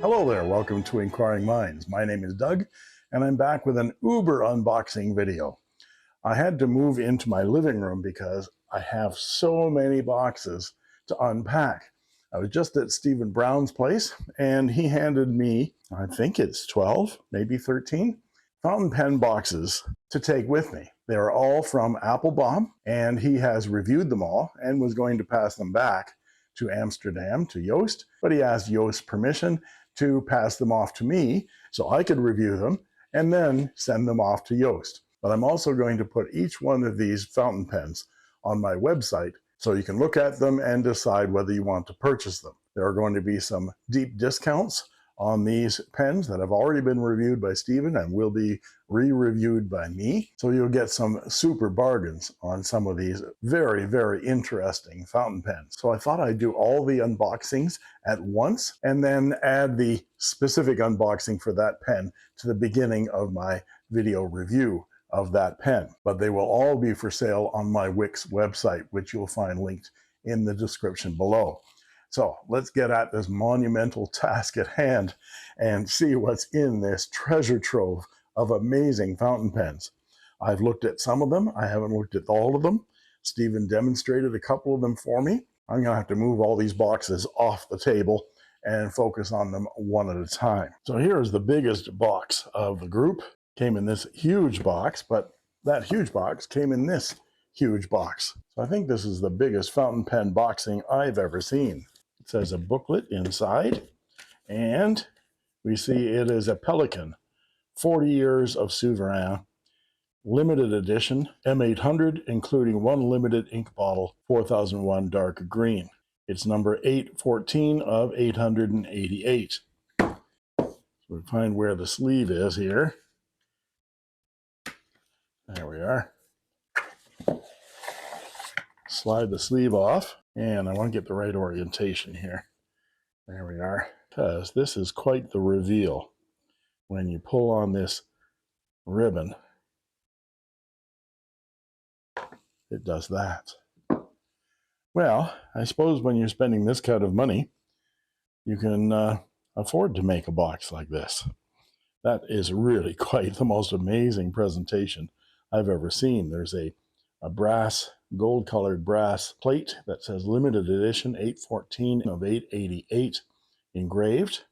Hello there, welcome to Inquiring Minds. My name is Doug, and I'm back with an Uber unboxing video. I had to move into my living room because I have so many boxes to unpack. I was just at Stephen Brown's place, and he handed me, I think it's 12, maybe 13, fountain pen boxes to take with me. They are all from Appelboom, and he has reviewed them all and was going to pass them back to Amsterdam, to Joost, but he asked Joost's permission to pass them off to me so I could review them and then send them off to Joost. But I'm also going to put each one of these fountain pens on my website so you can look at them and decide whether you want to purchase them. There are going to be some deep discounts on these pens that have already been reviewed by Stephen and will be re-reviewed by me. So you'll get some super bargains on some of these very, very interesting fountain pens. So I thought I'd do all the unboxings at once and then add the specific unboxing for that pen to the beginning of my video review of that pen. But they will all be for sale on my Wix website, which you'll find linked in the description below. So let's get at this monumental task at hand and see what's in this treasure trove of amazing fountain pens. I've looked at some of them. I haven't looked at all of them. Stephen demonstrated a couple of them for me. I'm going to have to move all these boxes off the table and focus on them one at a time. So here's the biggest box of the group. Came in this huge box, but that huge box came in this huge box. So I think this is the biggest fountain pen boxing I've ever seen. It says a booklet inside, and we see it is a Pelikan, 40 years of Souverain, limited edition, M800, including one limited ink bottle, 4001 dark green. It's number 814 of 888. So we find where the sleeve is here. There we are. Slide the sleeve off, and I want to get the right orientation here. There we are, because this is quite the reveal. When you pull on this ribbon, it does that. Well, I suppose when you're spending this kind of money, you can afford to make a box like this. That is really quite the most amazing presentation I've ever seen. There's a brass, gold-colored brass plate that says limited edition 814 of 888 engraved.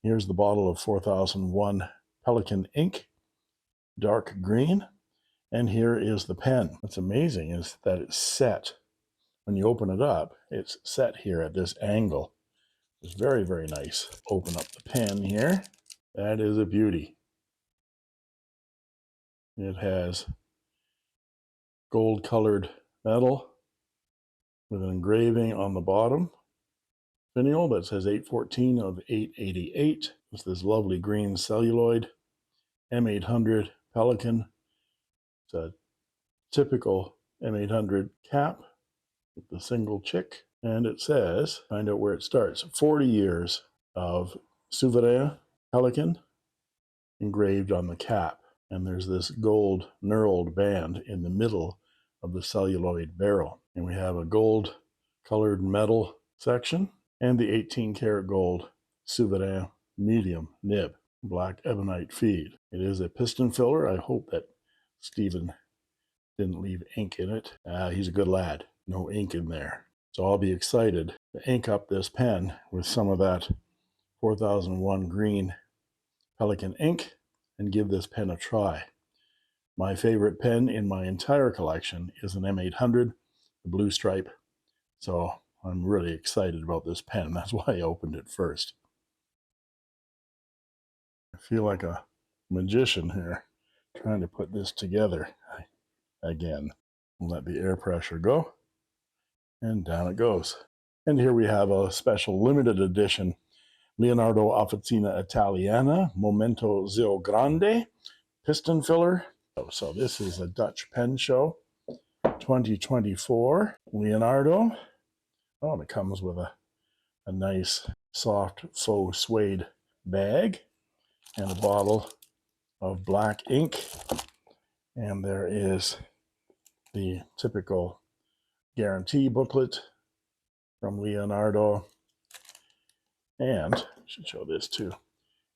Here's the bottle of 4001 Pelikan ink, dark green, and here is the pen. What's amazing is that it's set. When you open it up, it's set here at this angle. It's very, very nice. Open up the pen here. That is a beauty. It has gold-colored metal with an engraving on the bottom finial that says 814 of 888. It's this lovely green celluloid M800 Pelikan. It's a typical M800 cap with the single chick, and it says, find out where it starts, 40 years of Souverain Pelikan engraved on the cap. And there's this gold knurled band in the middle of the celluloid barrel. And we have a gold colored metal section and the 18 karat gold Souverain medium nib, black ebonite feed. It is a piston filler. I hope that Stephen didn't leave ink in it. He's a good lad. No ink in there. So I'll be excited to ink up this pen with some of that 4001 green Pelikan ink and give this pen a try. My favorite pen in my entire collection is an M800, the blue stripe. So I'm really excited about this pen. That's why I opened it first. I feel like a magician here trying to put this together. Again, let the air pressure go, and down it goes. And here we have a special limited edition Leonardo Officina Italiana Momento Zio Grande piston filler. So this is a Dutch pen show 2024 Leonardo. Oh, and it comes with a nice soft faux suede bag and a bottle of black ink. And there is the typical guarantee booklet from Leonardo. And should show this too.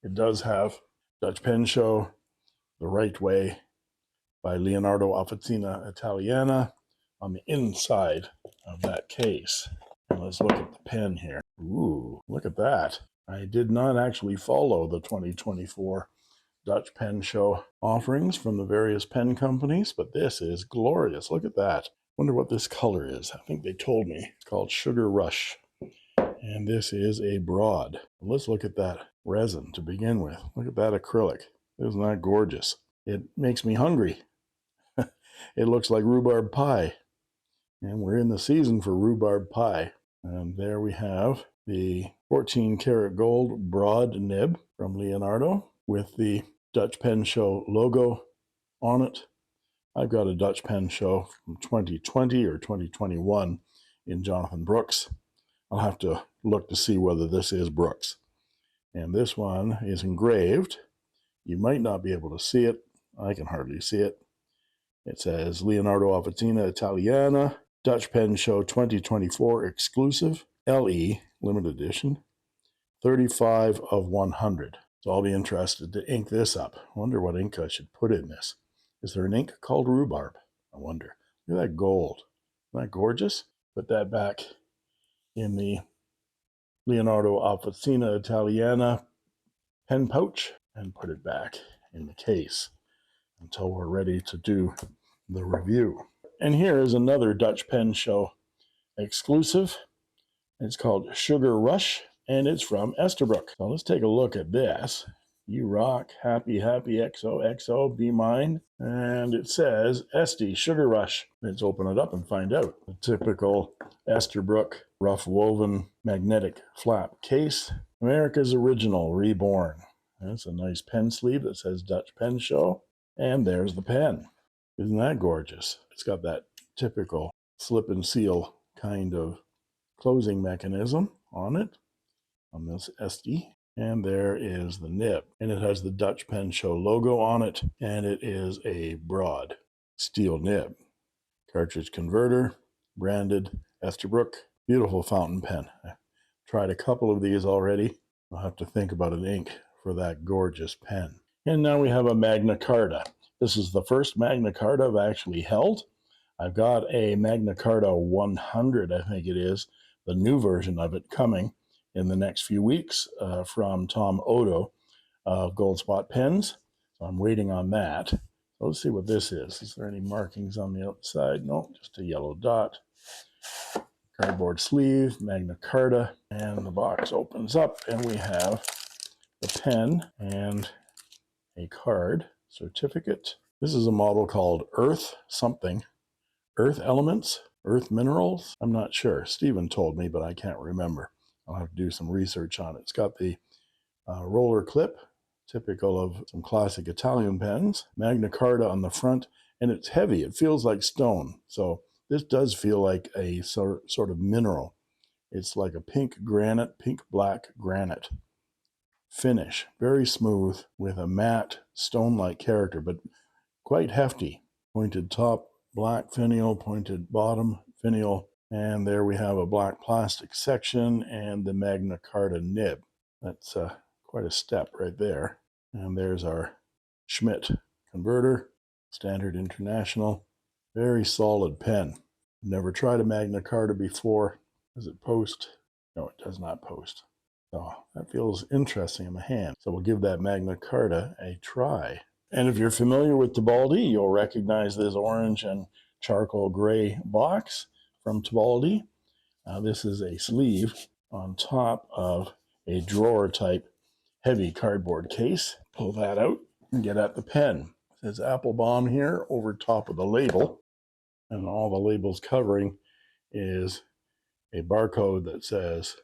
It does have Dutch Pen Show, The Right Way by Leonardo Officina Italiana on the inside of that case. And let's look at the pen here. Ooh, look at that. I did not actually follow the 2024 Dutch Pen Show offerings from the various pen companies, but this is glorious. Look at that. Wonder what this color is. I think they told me. It's called Sugar Rush. And this is a broad. Let's look at that resin to begin with. Look at that acrylic. Isn't that gorgeous? It makes me hungry. It looks like rhubarb pie. And we're in the season for rhubarb pie. And there we have the 14 karat gold broad nib from Leonardo with the Dutch Pen Show logo on it. I've got a Dutch Pen Show from 2020 or 2021 in Jonathan Brooks. I'll have to look to see whether this is Brooks. And this one is engraved. You might not be able to see it. I can hardly see it. It says Leonardo Officina Italiana, Dutch Pen Show 2024 exclusive, LE, limited edition, 35 of 100. So I'll be interested to ink this up. I wonder what ink I should put in this. Is there an ink called rhubarb? I wonder. Look at that gold. Isn't that gorgeous? Put that back in the Leonardo Officina Italiana pen pouch and put it back in the case until we're ready to do the review. And here is another Dutch Pen Show exclusive. It's called Sugar Rush, and it's from Esterbrook. So let's take a look at this. You rock, happy, happy, XOXO, be mine. And it says Estie Sugar Rush. Let's open it up and find out. The typical Esterbrook rough woven magnetic flap case. America's Original Reborn. That's a nice pen sleeve that says Dutch Pen Show. And there's the pen. Isn't that gorgeous? It's got that typical slip and seal kind of closing mechanism on it, on this Estie. And there is the nib. And it has the Dutch Pen Show logo on it. And it is a broad steel nib. Cartridge converter, branded Esterbrook. Beautiful fountain pen. I tried a couple of these already. I'll have to think about an ink for that gorgeous pen. And now we have a Magna Carta. This is the first Magna Carta I've actually held. I've got a Magna Carta 100, I think it is, the new version of it coming in the next few weeks from Otto of Gold Spot Pens. So I'm waiting on that. So let's see what this is. Is there any markings on the outside? No, just a yellow dot. Cardboard sleeve, Magna Carta, and the box opens up and we have the pen and a card certificate. This is a model called Earth something. Earth Elements, Earth Minerals. I'm not sure. Stephen told me, but I can't remember. I'll have to do some research on it. It's got the roller clip, typical of some classic Italian pens. Magna Carta on the front, and it's heavy. It feels like stone. So this does feel like a sort of mineral. It's like a pink granite, pink-black granite finish. Very smooth with a matte stone-like character, but quite hefty. Pointed top, black finial, pointed bottom finial, and there we have a black plastic section and the Magna Carta nib. That's quite a step right there. And there's our Schmidt converter, Standard International. Very solid pen. Never tried a Magna Carta before. Does it post? No, it does not post. So that feels interesting in the hand. So we'll give that Magna Carta a try. And if you're familiar with Tibaldi, you'll recognize this orange and charcoal gray box from Tibaldi. This is a sleeve on top of a drawer type heavy cardboard case. Pull that out and get at the pen. It says Appelboom here over top of the label. And all the label's covering is a barcode that says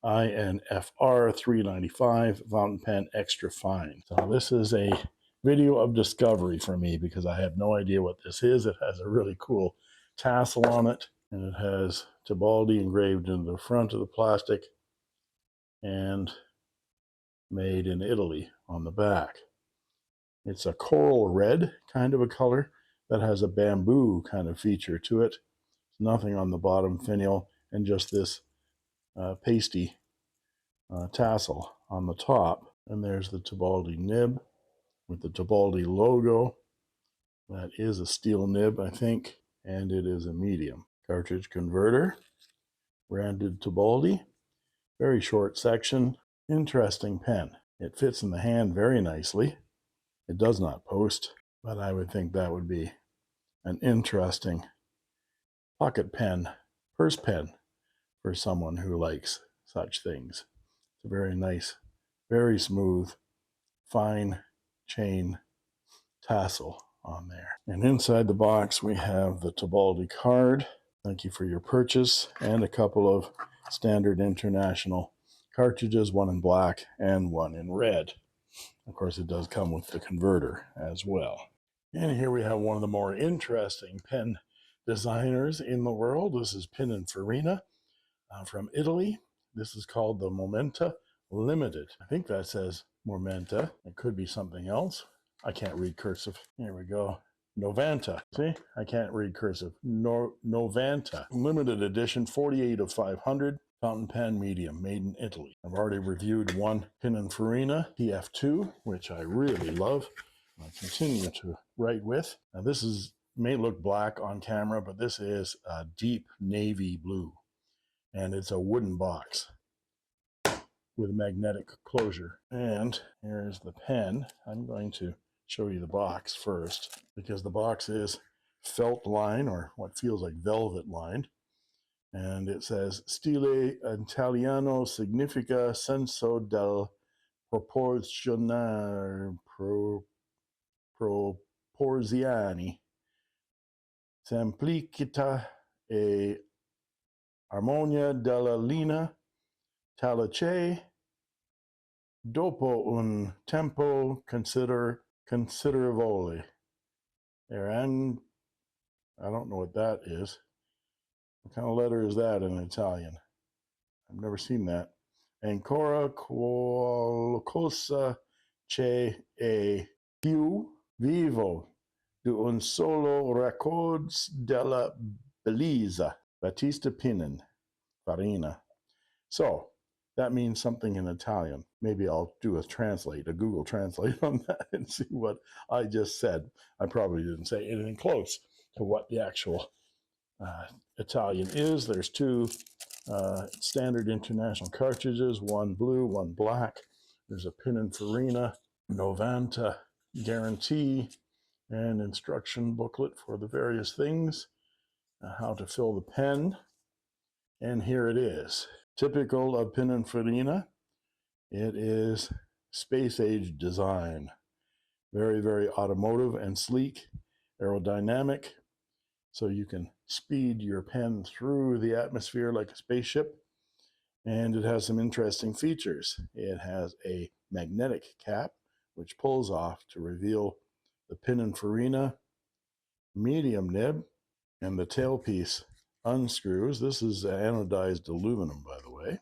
INFR 395 fountain pen extra fine. So this is a video of discovery for me because I have no idea what this is. It has a really cool tassel on it, and it has Tibaldi engraved in the front of the plastic and made in Italy on the back. It's a coral red kind of a color that has a bamboo kind of feature to it. Nothing on the bottom finial and just this pasty tassel on the top. And there's the Tibaldi nib with the Tibaldi logo. That is a steel nib, I think, and it is a medium. Cartridge converter, branded Tibaldi. Very short section. Interesting pen. It fits in the hand very nicely. It does not post, but I would think that would be an interesting pocket pen, purse pen for someone who likes such things. It's a very nice, very smooth, fine chain tassel on there. And inside the box we have the Tibaldi card. Thank you for your purchase, and a couple of standard international cartridges, one in black and one in red. Of course, it does come with the converter as well. And here we have one of the more interesting pen designers in the world. This is Pininfarina from Italy. This is called the Momenta Limited. I think that says Momenta. It could be something else. I can't read cursive. Here we go. Novanta. See? I can't read cursive. Novanta. Limited edition, 48 of 500. Fountain pen medium, made in Italy. I've already reviewed one Pininfarina PF2, which I really love. I continue to write with. Now this may look black on camera, but this is a deep navy blue. And it's a wooden box with a magnetic closure. And here's the pen. I'm going to show you the box first, because the box is felt line, or what feels like velvet lined. And it says, Stile Italiano significa senso del proporzioni, semplicità e armonia della linea, talace, dopo un tempo considerevole. And I don't know what that is. What kind of letter is that in Italian? I've never seen that. Ancora qualcosa c'è e più vivo di un solo raccordo della bellezza. Battista Pininfarina. So that means something in Italian. Maybe I'll do a Google Translate on that and see what I just said. I probably didn't say anything close to what the actual Italian is. There's two standard international cartridges, one blue, one black. There's a Pininfarina Novanta guarantee and instruction booklet for the various things, how to fill the pen. And here it is. Typical of Pininfarina, it is space age design. Very, very automotive and sleek, aerodynamic, so you can speed your pen through the atmosphere like a spaceship. And it has some interesting features. It has a magnetic cap, which pulls off to reveal the Pininfarina medium nib, and the tailpiece unscrews. This is anodized aluminum, by the way.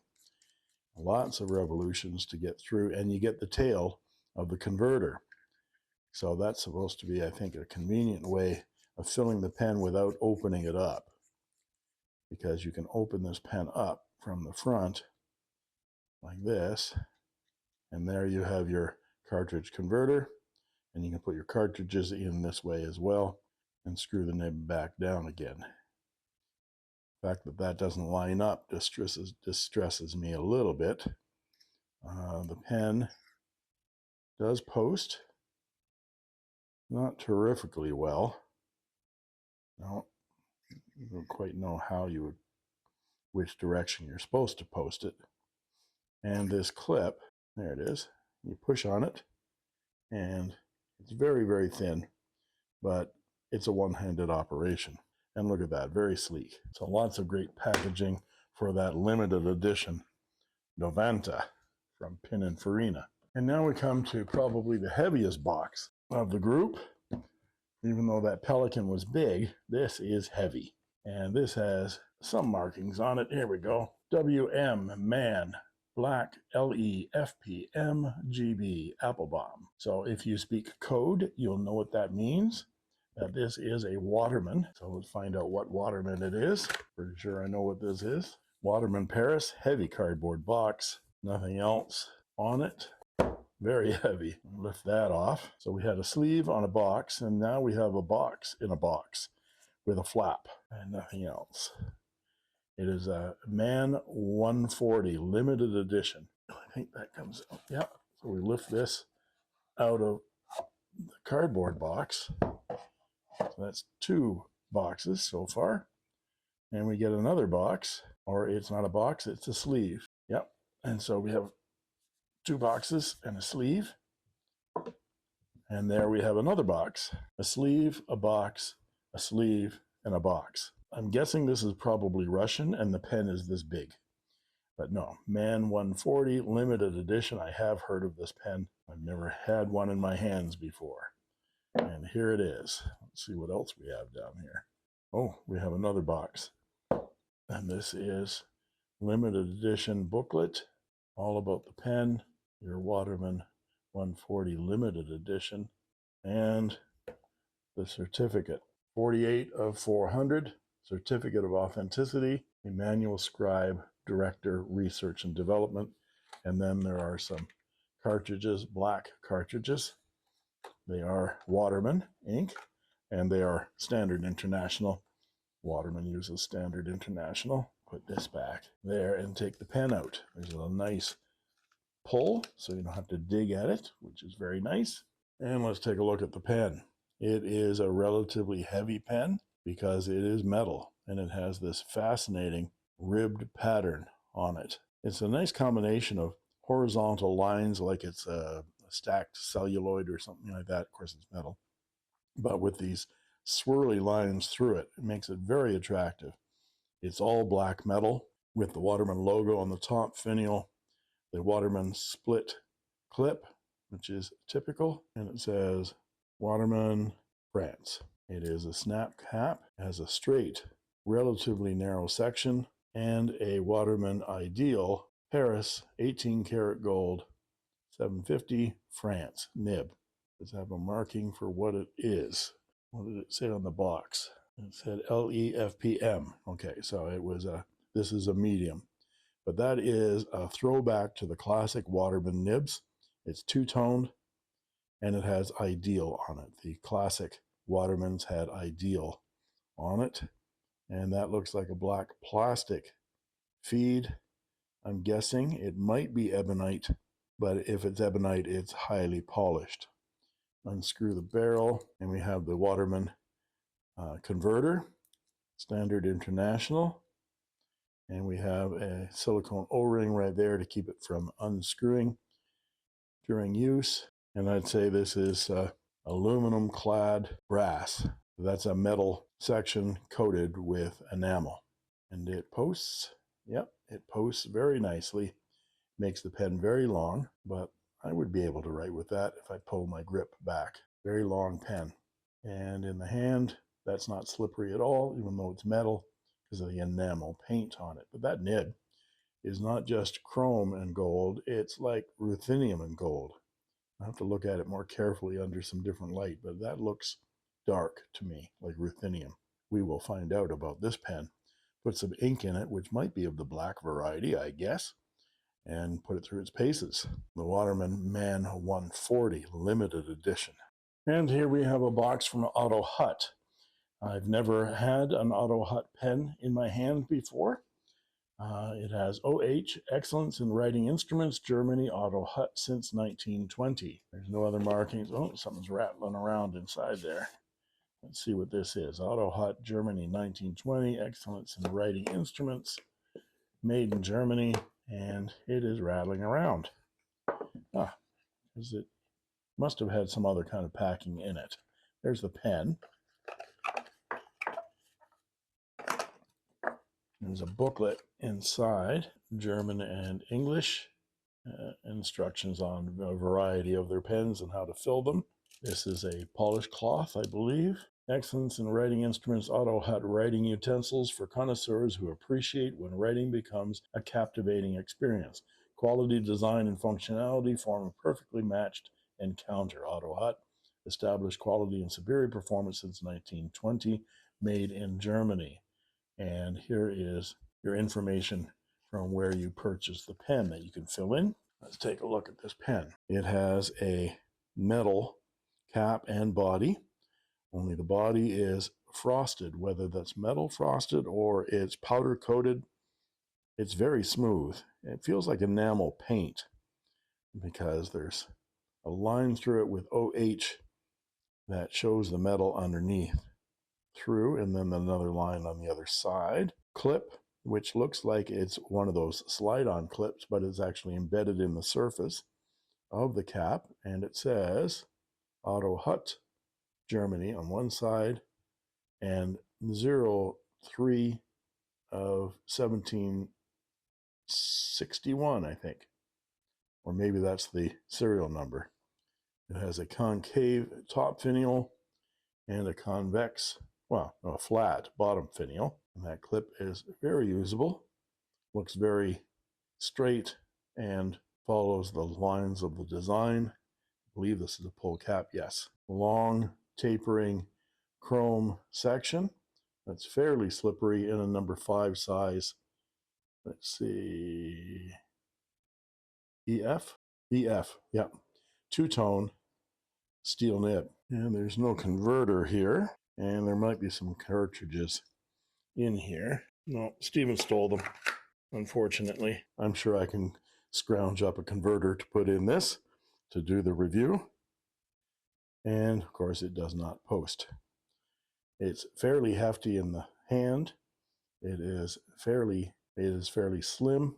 Lots of revolutions to get through, and you get the tail of the converter. So that's supposed to be, I think, a convenient way of filling the pen without opening it up, because you can open this pen up from the front like this, and there you have your cartridge converter, and you can put your cartridges in this way as well and screw the nib back down again. The fact that that doesn't line up distresses me a little bit. The pen does post, not terrifically well. I don't quite know which direction you're supposed to post it. And this clip, there it is. You push on it, and it's very, very thin, but it's a one-handed operation. And look at that, very sleek. So lots of great packaging for that limited edition Novanta from Pininfarina. And now we come to probably the heaviest box of the group. Even though that Pelikan was big, this is heavy. And this has some markings on it. Here we go. WM Man Black LE FPM GB Appelboom. So if you speak code, you'll know what that means. That this is a Waterman. So let's find out what Waterman it is. Pretty sure I know what this is. Waterman Paris, heavy cardboard box, nothing else. on it. Very heavy. Lift that off. So we had a sleeve on a box, and now we have a box in a box with a flap and nothing else. It is a Man 140 limited edition. I think that comes out. Yeah. So we lift this out of the cardboard box. So that's 2 boxes so far. And we get another box, or it's not a box, it's a sleeve. Yep. And so we have 2 boxes and a sleeve. And there we have another box, a sleeve, a box, a sleeve, and a box. I'm guessing this is probably Russian and the pen is this big. But no, Man 140 limited edition. I have heard of this pen. I've never had one in my hands before. And here it is. Let's see what else we have down here. Oh, we have another box. And this is limited edition booklet, all about the pen, your Waterman 140 limited edition, and the certificate. 48 of 400, certificate of authenticity, Emmanuel Scribe, Director, Research and Development. And then there are some cartridges, black cartridges. They are Waterman ink, and they are Standard International. Waterman uses Standard International. Put this back there and take the pen out. There's a nice pull, so you don't have to dig at it, which is very nice. And let's take a look at the pen. It is a relatively heavy pen because it is metal, and it has this fascinating ribbed pattern on it. It's a nice combination of horizontal lines, like it's a stacked celluloid or something like that. Of course, it's metal, but with these swirly lines through it, it makes it very attractive. It's all black metal with the Waterman logo on the top finial, the Waterman split clip, which is typical, and it says Waterman, France. It is a snap cap, has a straight, relatively narrow section, and a Waterman Ideal Paris 18 karat gold 750 France nib. Does have a marking for what it is. What did it say on the box? It said LEFPM. Okay, so it was this is a medium. But that is a throwback to the classic Waterman nibs. It's two-toned, and it has Ideal on it. The classic Watermans had Ideal on it, and that looks like a black plastic feed. I'm guessing it might be ebonite, but if it's ebonite, it's highly polished. Unscrew the barrel, and we have the Waterman converter, Standard International, and we have a silicone O-ring right there to keep it from unscrewing during use. And I'd say this is aluminum clad brass. That's a metal section coated with enamel. And it posts, yep, it posts very nicely. Makes the pen very long, but I would be able to write with that if I pull my grip back. Very long pen. And in the hand, that's not slippery at all, even though it's metal because of the enamel paint on it. But that nib is not just chrome and gold, it's like ruthenium and gold. I have to look at it more carefully under some different light, but that looks dark to me, like ruthenium. We will find out about this pen. Put some ink in it, which might be of the black variety, I guess, and put it through its paces. The Waterman Man 140 limited edition. And here we have a box from Otto Hutt. I've never had an Otto Hutt pen in my hand before. It has OH, Excellence in Writing Instruments, Germany, Otto Hutt since 1920. There's no other markings. Oh, something's rattling around inside there. Let's see what this is. Otto Hutt, Germany, 1920, Excellence in Writing Instruments, made in Germany, and it is rattling around. Because it must have had some other kind of packing in it. There's the pen. There's a booklet inside, German and English, instructions on a variety of their pens and how to fill them. This is a polished cloth, I believe. Excellence in Writing Instruments, Otto Hutt writing utensils for connoisseurs who appreciate when writing becomes a captivating experience. Quality, design, and functionality form a perfectly matched encounter. Otto Hutt established quality and superior performance since 1920, made in Germany. And here is your information from where you purchased the pen that you can fill in. Let's take a look at this pen. It has a metal cap and body, only the body is frosted, whether that's metal frosted or it's powder coated. It's very smooth. It feels like enamel paint because there's a line through it with OH that shows the metal underneath through, and then another line on the other side. Clip, which looks like it's one of those slide-on clips, but it's actually embedded in the surface of the cap, and it says Otto Hutt, Germany on one side, and 03 of 1761, I think. Or maybe that's the serial number. It has a concave top finial and a convex, well, a flat bottom finial. And that clip is very usable, looks very straight, and follows the lines of the design. I believe this is a pull cap, yes. Long tapering chrome section that's fairly slippery in a number 5 size. Let's see, EF, yep, two-tone steel nib. And there's no converter here, and there might be some cartridges in here. No, Steven stole them, unfortunately. I'm sure I can scrounge up a converter to put in this to do the review. And of course it does not post. It's fairly hefty in the hand. It is fairly slim,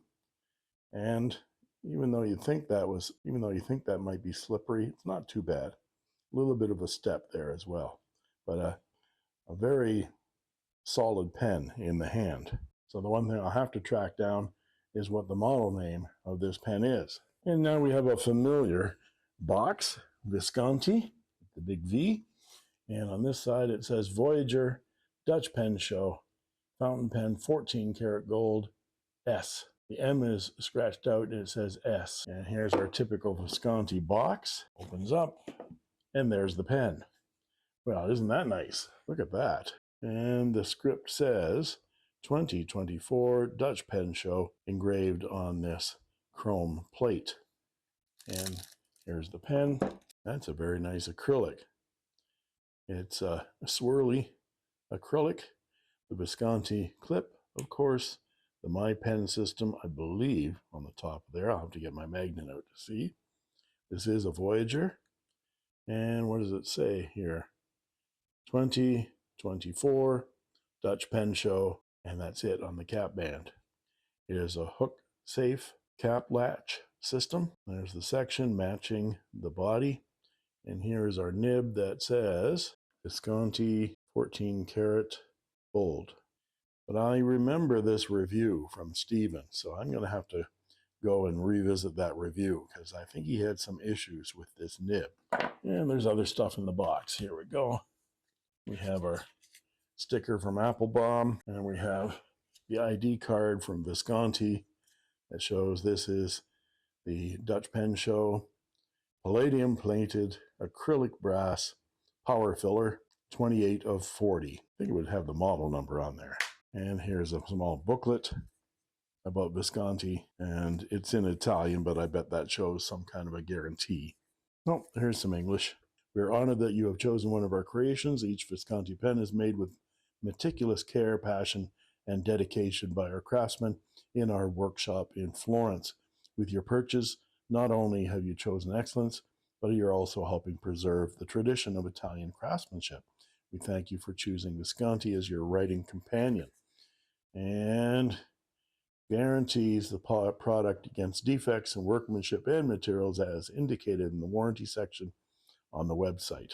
and even though you think that might be slippery, it's not too bad. A little bit of a step there as well, but a very solid pen in the hand. So the one thing I'll have to track down is what the model name of this pen is. And now we have a familiar box, Visconti, the big V, and on this side it says Voyager Dutch Pen Show fountain pen 14 karat gold S. The M is scratched out and it says S. And here's our typical Visconti box. Opens up and there's the pen. Well, isn't that nice? Look at that. And the script says 2024 Dutch Pen Show engraved on this chrome plate. And here's the pen. That's a very nice acrylic. It's a swirly acrylic. The Visconti clip, of course, the My Pen system, I believe, on the top there. I'll have to get my magnet out to see. This is a Voyager. And what does it say here? 2024 Dutch Pen Show, and that's it on the cap band. It is a hook safe cap latch system. There's the section matching the body. And here is our nib that says Visconti 14 karat gold. But I remember this review from Steven, so I'm going to have to go and revisit that review because I think he had some issues with this nib. And there's other stuff in the box. Here we go. We have our sticker from Appelboom, and we have the ID card from Visconti that shows this is the Dutch Pen Show palladium plated acrylic brass power filler, 28 of 40. I think it would have the model number on there. And here's a small booklet about Visconti, and it's in Italian, but I bet that shows some kind of a guarantee. Oh, here's some English. We're honored that you have chosen one of our creations. Each Visconti pen is made with meticulous care, passion, and dedication by our craftsmen in our workshop in Florence. With your purchase, not only have you chosen excellence, but you're also helping preserve the tradition of Italian craftsmanship. We thank you for choosing Visconti as your writing companion, and guarantees the product against defects in workmanship and materials as indicated in the warranty section on the website.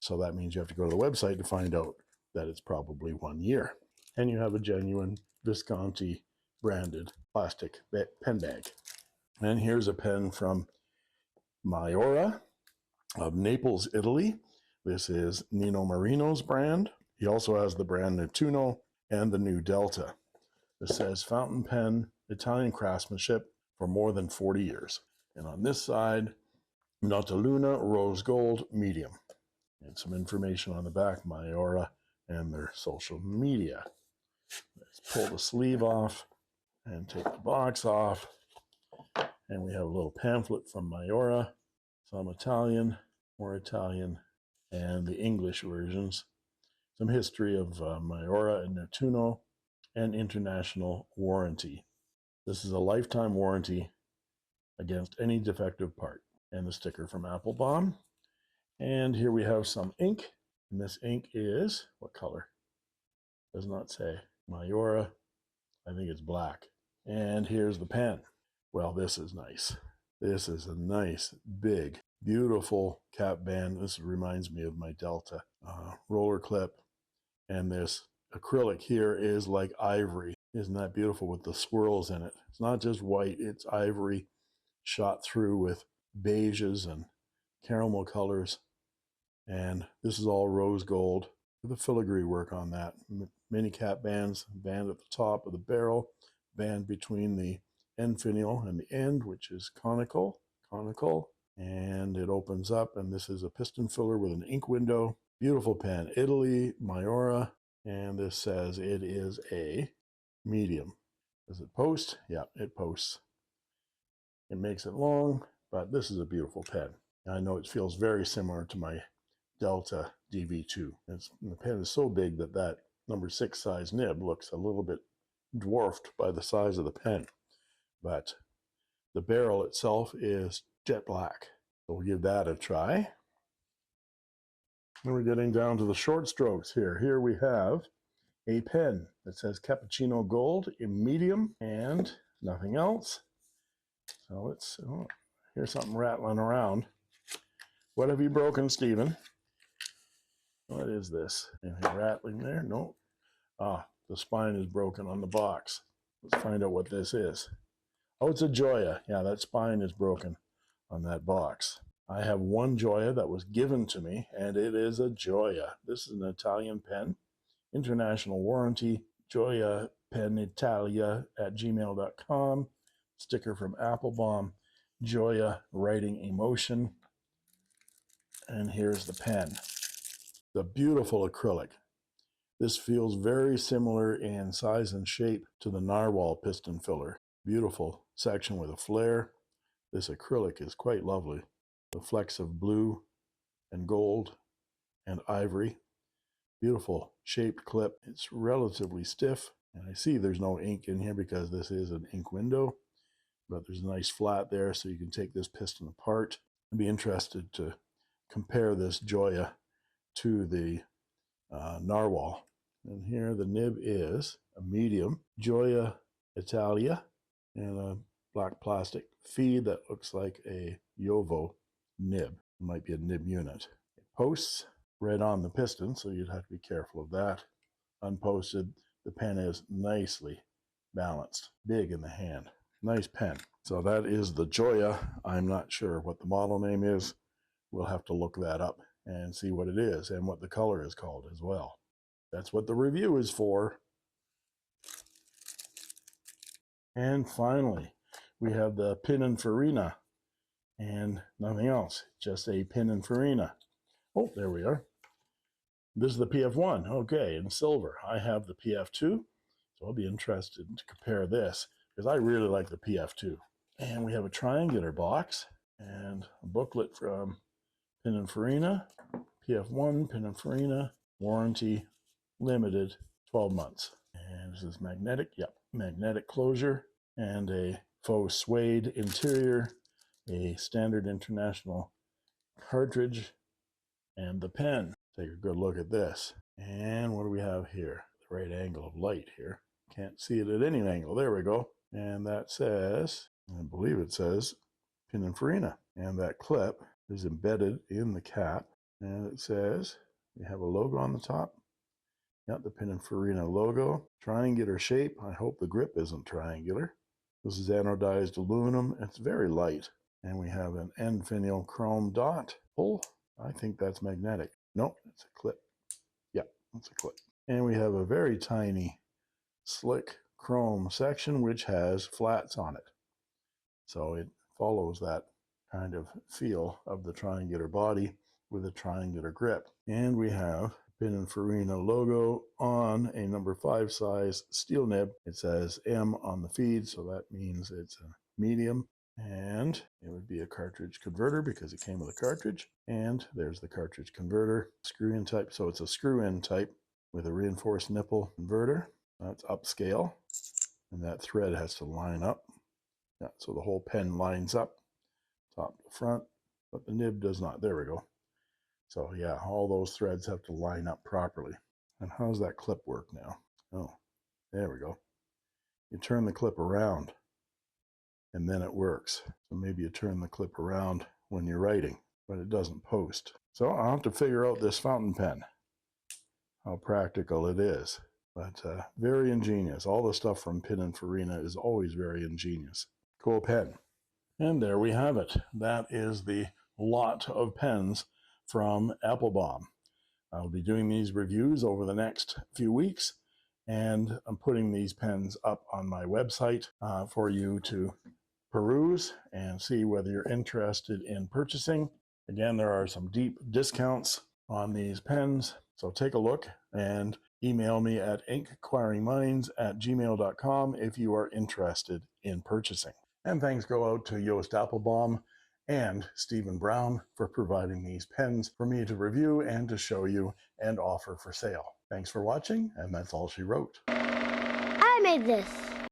So that means you have to go to the website to find out that it's probably 1 year. And you have a genuine Visconti branded plastic pen bag. And here's a pen from Maiora of Naples, Italy. This is Nino Marino's brand. He also has the brand Nettuno and the new Delta. It says fountain pen, Italian craftsmanship for more than 40 years. And on this side, NotteLuna Rose Gold Medium. And some information on the back, Maiora and their social media. Let's pull the sleeve off and take the box off. And we have a little pamphlet from Maiora, some Italian, more Italian, and the English versions. Some history of Maiora and Nettuno, and international warranty. This is a lifetime warranty against any defective part. And the sticker from Appelboom. And here we have some ink. And this ink is, what color? Does not say. Maiora, I think it's black. And here's the pen. Well, this is nice. This is a nice, big, beautiful cap band. This reminds me of my Delta roller clip. And this acrylic here is like ivory. Isn't that beautiful with the swirls in it? It's not just white, it's ivory shot through with beiges and caramel colors. And this is all rose gold with the filigree work on that. Mini cap bands, band at the top of the barrel, band between the end finial and the end, which is conical, and it opens up, and this is a piston filler with an ink window. Beautiful pen, Italy, Maiora, and this says it is a medium. Does it post? Yeah, it posts. It makes it long, but this is a beautiful pen. I know it feels very similar to my Delta DV2. The pen is so big that that number 6 size nib looks a little bit dwarfed by the size of the pen. But the barrel itself is jet black. So we'll give that a try. And we're getting down to the short strokes here. Here we have a pen that says Cappuccino Gold in medium and nothing else. So let's, here's something rattling around. What have you broken, Stephen? What is this? Anything rattling there? No. Ah, the spine is broken on the box. Let's find out what this is. Oh, it's a Gioia. Yeah, that spine is broken on that box. I have one Gioia that was given to me, and it is a Gioia. This is an Italian pen. International warranty. Gioia Penitalia at gmail.com. Sticker from Appelboom. Gioia writing emotion. And here's the pen. The beautiful acrylic. This feels very similar in size and shape to the narwhal piston filler. Beautiful section with a flare. This acrylic is quite lovely. The flecks of blue and gold and ivory. Beautiful shaped clip. It's relatively stiff. And I see there's no ink in here because this is an ink window. But there's a nice flat there so you can take this piston apart. I'd be interested to compare this Gioia to the narwhal. And here the nib is a medium Gioia Italia and a black plastic feed that looks like a Jovo nib. It might be a nib unit. It posts right on the piston, so you'd have to be careful of that. Unposted, the pen is nicely balanced, big in the hand. Nice pen. So that is the Gioia. I'm not sure what the model name is. We'll have to look that up and see what it is and what the color is called as well. That's what the review is for. And finally, we have the Pininfarina and nothing else, just a Pininfarina. Oh, there we are. This is the PF1, okay, in silver. I have the PF2, so I'll be interested to compare this because I really like the PF2. And we have a triangular box and a booklet from Pininfarina, PF1, Pininfarina, warranty, limited, 12 months. And this is magnetic, yep, magnetic closure, and a faux suede interior, a standard international cartridge, and the pen. Take a good look at this. And what do we have here? The right angle of light here. Can't see it at any angle. There we go. And that says, I believe it says, Pininfarina. And that clip is embedded in the cap. And it says, we have a logo on the top. Got the Pininfarina logo. Triangular shape. I hope the grip isn't triangular. This is anodized aluminum. It's very light. And we have an end finial chrome dot pull. I think that's magnetic. Nope, it's a clip. Yep, that's a clip. And we have a very tiny, slick chrome section which has flats on it. So it follows that kind of feel of the triangular body with a triangular grip. And we have Pininfarina logo on a number 5 size steel nib. It says M on the feed, so that means it's a medium. And it would be a cartridge converter because it came with a cartridge. And there's the cartridge converter, screw-in type. So it's a screw-in type with a reinforced nipple converter. That's upscale. And that thread has to line up. Yeah, so the whole pen lines up, top to front, but the nib does not. There we go. So yeah, all those threads have to line up properly. And how does that clip work now? Oh, there we go. You turn the clip around and then it works. So maybe you turn the clip around when you're writing, but it doesn't post. So I'll have to figure out this fountain pen, how practical it is. But very ingenious. All the stuff from Pininfarina is always very ingenious. Cool pen. And there we have it. That is the lot of pens from Appelboom. I'll be doing these reviews over the next few weeks, and I'm putting these pens up on my website for you to peruse and see whether you're interested in purchasing. Again, there are some deep discounts on these pens, so take a look and email me at inkquiringminds@gmail.com if you are interested in purchasing. And thanks go out to Joost Appelboom and Stephen Brown for providing these pens for me to review and to show you and offer for sale. Thanks for watching, and that's all she wrote. I made this.